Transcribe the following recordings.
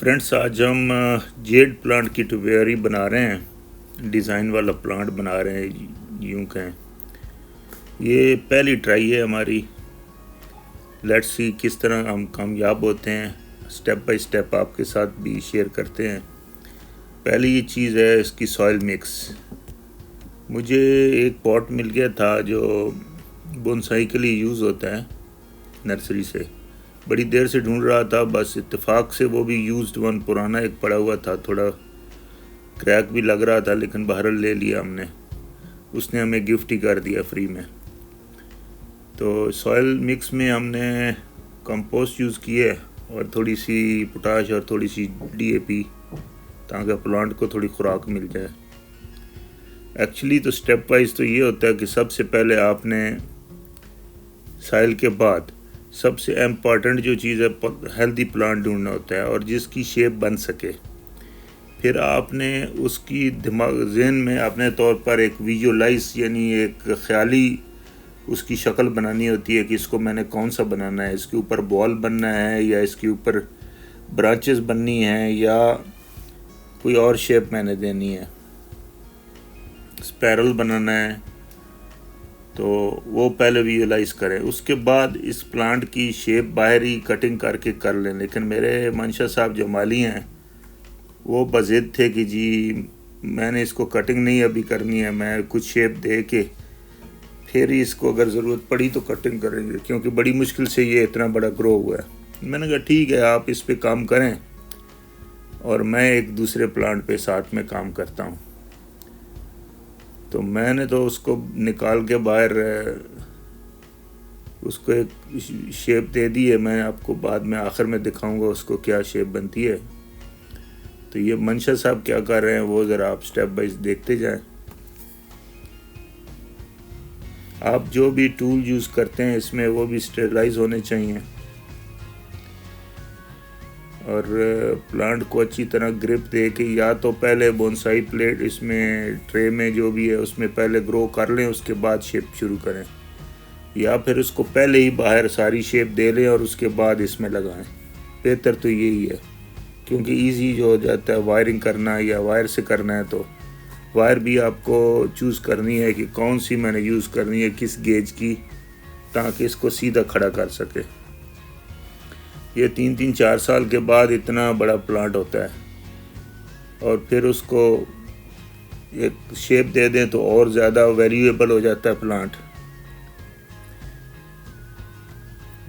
Friends, आज हम jade plant की टोवेरी बना रहे हैं। डिज़ाइन वाला प्लांट बना रहे हैं, यूं कहें। ये पहली ट्राई है हमारी। लेट्स सी किस तरह हम कामयाब होते हैं। स्टेप बाय स्टेप आपके साथ भी शेयर करते हैं। पहली ये चीज़ है इसकी सॉइल मिक्स। मुझे एक पॉट मिल गया था जो बोनसाई के लिए यूज़ होता है नर्सरी से। बड़ी देर से ढूंढ रहा था, बस इत्तेफाक से वो भी यूज्ड वन पुराना एक पड़ा हुआ था, थोड़ा क्रैक भी लग रहा था, लेकिन बहरहाल ले लिया हमने। उसने हमें गिफ्ट ही कर दिया फ्री में। तो सॉइल मिक्स में हमने कंपोस्ट यूज़ किए और थोड़ी सी पोटाश और थोड़ी सी डीएपी, ताकि प्लांट को थोड़ी खुराक मिल जाए। एक्चुअली तो स्टेप वाइज तो ये होता है कि सबसे पहले आपने सॉइल के बाद सबसे इम्पॉर्टेंट जो चीज़ है हेल्दी प्लांट ढूंढना होता है, और जिसकी शेप बन सके। फिर आपने उसकी दिमाग जहन में अपने तौर पर एक विजुअलाइज यानी एक ख्याली उसकी शक्ल बनानी होती है कि इसको मैंने कौन सा बनाना है। इसके ऊपर बॉल बनना है या इसके ऊपर ब्रांचेस बननी है या कोई और शेप मैंने देनी है, स्पैरल बनाना है। तो वो पहले विजुअलाइज करें, उसके बाद इस प्लांट की शेप बाहरी कटिंग करके कर लें। लेकिन मेरे मंशा साहब जो माली हैं वो बज़िद थे कि जी मैंने इसको कटिंग नहीं अभी करनी है, मैं कुछ शेप दे के फिर ही इसको अगर ज़रूरत पड़ी तो कटिंग करेंगे, क्योंकि बड़ी मुश्किल से ये इतना बड़ा ग्रो हुआ है। मैंने कहा ठीक है, आप इस पे काम करें और मैं एक दूसरे प्लांट पे साथ में काम करता हूँ। तो मैंने तो उसको निकाल के बाहर उसको एक शेप दे दी है। मैं आपको बाद में आखिर में दिखाऊंगा उसको क्या शेप बनती है। तो ये मंशा साहब क्या कर रहे हैं वो ज़रा आप स्टेप बाय देखते जाएं। आप जो भी टूल यूज़ करते हैं इसमें वो भी स्टेरलाइज होने चाहिए और प्लांट को अच्छी तरह ग्रिप दे के या तो पहले बोनसाई प्लेट इसमें ट्रे में जो भी है उसमें पहले ग्रो कर लें, उसके बाद शेप शुरू करें, या फिर उसको पहले ही बाहर सारी शेप दे लें और उसके बाद इसमें लगाएं। बेहतर तो यही है, क्योंकि इजी जो हो जाता है वायरिंग करना या वायर से करना है तो वायर भी आपको चूज़ करनी है कि कौन सी मैंने यूज़ करनी है, किस गेज की, ताकि इसको सीधा खड़ा कर सके। ये 3-4 साल के बाद इतना बड़ा प्लांट होता है और फिर उसको एक शेप दे दें तो और ज़्यादा वैल्यूएबल हो जाता है प्लांट।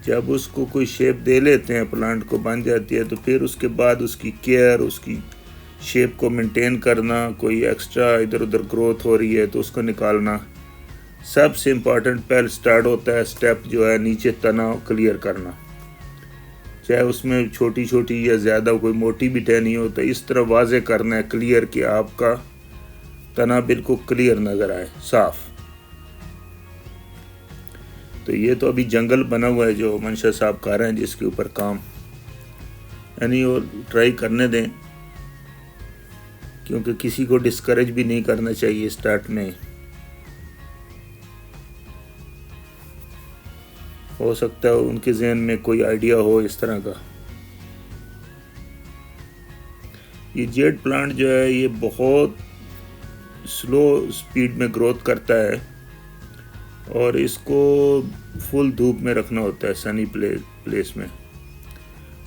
जब उसको कोई शेप दे लेते हैं, प्लांट को बन जाती है, तो फिर उसके बाद उसकी केयर, उसकी शेप को मेंटेन करना, कोई एक्स्ट्रा इधर उधर ग्रोथ हो रही है तो उसको निकालना, सबसे इम्पॉर्टेंट पहले स्टार्ट होता है स्टेप जो है नीचे तना क्लियर करना। चाहे उसमें छोटी छोटी या ज़्यादा कोई मोटी भी टहनी हो, तो इस तरह वाजे करना है क्लियर कि आपका तना बिल्कुल क्लियर नज़र आए, साफ। तो ये तो अभी जंगल बना हुआ है जो मंशा साहब कर रहे हैं, जिसके ऊपर काम यानी वो ट्राई करने दें, क्योंकि किसी को डिस्करेज भी नहीं करना चाहिए स्टार्ट में। हो सकता है उनके जहन में कोई आइडिया हो इस तरह का। ये जेड प्लांट जो है ये बहुत स्लो स्पीड में ग्रोथ करता है और इसको फुल धूप में रखना होता है, सनी प्लेस में,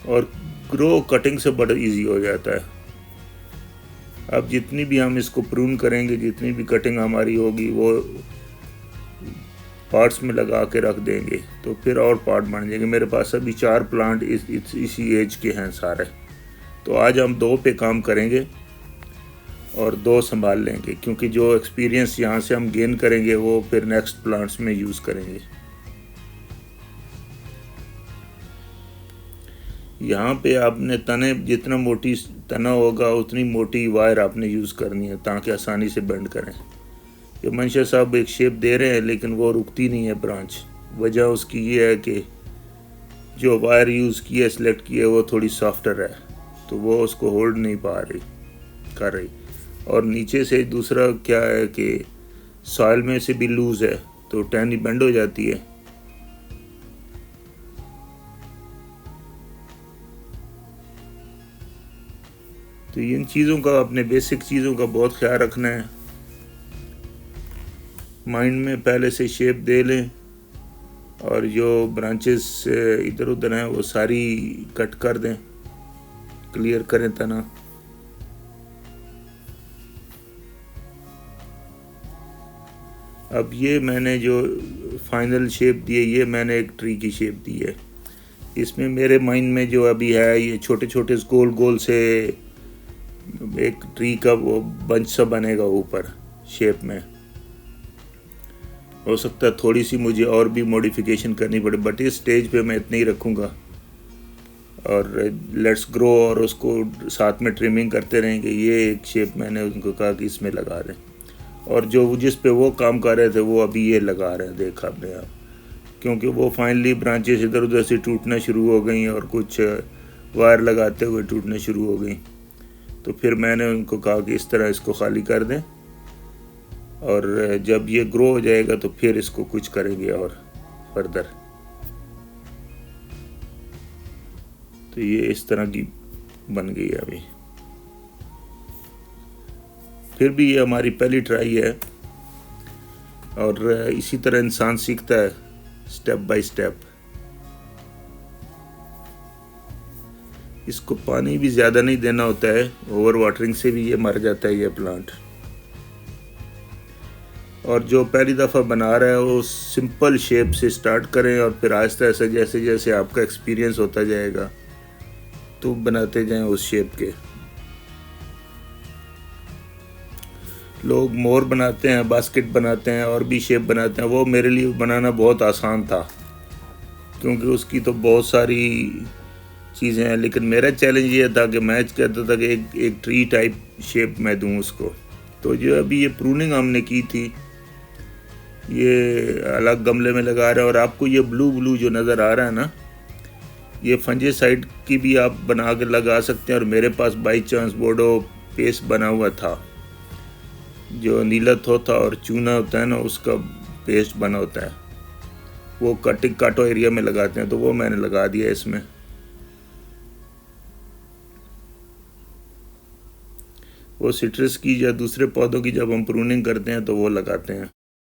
और ग्रो कटिंग से बड़ा इजी हो जाता है। अब जितनी भी हम इसको प्रून करेंगे, जितनी भी कटिंग हमारी होगी वो पार्ट्स में लगा के रख देंगे तो फिर और पार्ट बन जाएंगे। मेरे पास अभी 4 प्लांट इसी एज के हैं सारे। तो आज हम 2 पे काम करेंगे और 2 संभाल लेंगे, क्योंकि जो एक्सपीरियंस यहाँ से हम गेन करेंगे वो फिर नेक्स्ट प्लांट्स में यूज़ करेंगे। यहाँ पे आपने तने जितना मोटी तना होगा उतनी मोटी वायर आपने यूज़ करनी है ताकि आसानी से बेंड करें। ये मंशा साहब एक शेप दे रहे हैं लेकिन वो रुकती नहीं है ब्रांच। वजह उसकी ये है कि जो वायर यूज़ की है, सिलेक्ट की है, वो थोड़ी सॉफ्टर है, तो वो उसको होल्ड नहीं कर रही। और नीचे से दूसरा क्या है कि सॉइल में से भी लूज़ है तो टहनी बेंड हो जाती है। तो इन चीज़ों का, अपने बेसिक चीज़ों का बहुत ख्याल रखना है, माइंड में पहले से शेप दे लें, और जो ब्रांचेस इधर उधर हैं वो सारी कट कर दें, क्लियर करें तना। अब ये मैंने जो फाइनल शेप दी है, ये मैंने एक ट्री की शेप दी है। इसमें मेरे माइंड में जो अभी है, ये छोटे छोटे गोल गोल से एक ट्री का वो बंच सा बनेगा ऊपर शेप में। हो सकता है थोड़ी सी मुझे और भी मॉडिफिकेशन करनी पड़े, बट इस स्टेज पे मैं इतना ही रखूँगा और लेट्स ग्रो, और उसको साथ में ट्रिमिंग करते रहेंगे। ये एक शेप मैंने उनको कहा कि इसमें लगा दें, और जो जिस पे वो काम कर रहे थे वो अभी ये लगा रहे हैं, देखा आपने आप, क्योंकि वो फाइनली ब्रांचेस इधर उधर से टूटना शुरू हो गई और कुछ वायर लगाते हुए टूटना शुरू हो गई। तो फिर मैंने उनको कहा कि इस तरह इसको खाली कर दें, और जब ये ग्रो हो जाएगा तो फिर इसको कुछ करेंगे और फर्दर। तो ये इस तरह की बन गई है अभी। फिर भी ये हमारी पहली ट्राई है, और इसी तरह इंसान सीखता है स्टेप बाय स्टेप। इसको पानी भी ज़्यादा नहीं देना होता है, ओवर वाटरिंग से भी ये मर जाता है ये प्लांट। और जो पहली दफ़ा बना रहा है वो सिंपल शेप से स्टार्ट करें, और फिर आहिस्ता आहिस्ता जैसे जैसे आपका एक्सपीरियंस होता जाएगा तो बनाते जाएं उस शेप के। लोग मोर बनाते हैं, बास्केट बनाते हैं, और भी शेप बनाते हैं। वो मेरे लिए बनाना बहुत आसान था, क्योंकि उसकी तो बहुत सारी चीज़ें हैं। लेकिन मेरा चैलेंज ये था कि मैं कहता था कि एक ट्री टाइप शेप मैं दूं उसको। तो जो अभी ये प्रूनिंग हमने की थी, ये अलग गमले में लगा रहे हैं, और आपको ये ब्लू ब्लू जो नज़र आ रहा है ना, ये फंजीसाइड की भी आप बना के लगा सकते हैं। और मेरे पास बाई चांस बोर्डो पेस्ट बना हुआ था, जो नीला तोता और चूना होता है ना, उसका पेस्ट बना होता है, वो कटिंग काटो एरिया में लगाते हैं, तो वो मैंने लगा दिया इसमें। वो सिट्रस की या दूसरे पौधों की जब हम प्रूनिंग करते हैं तो वो लगाते हैं।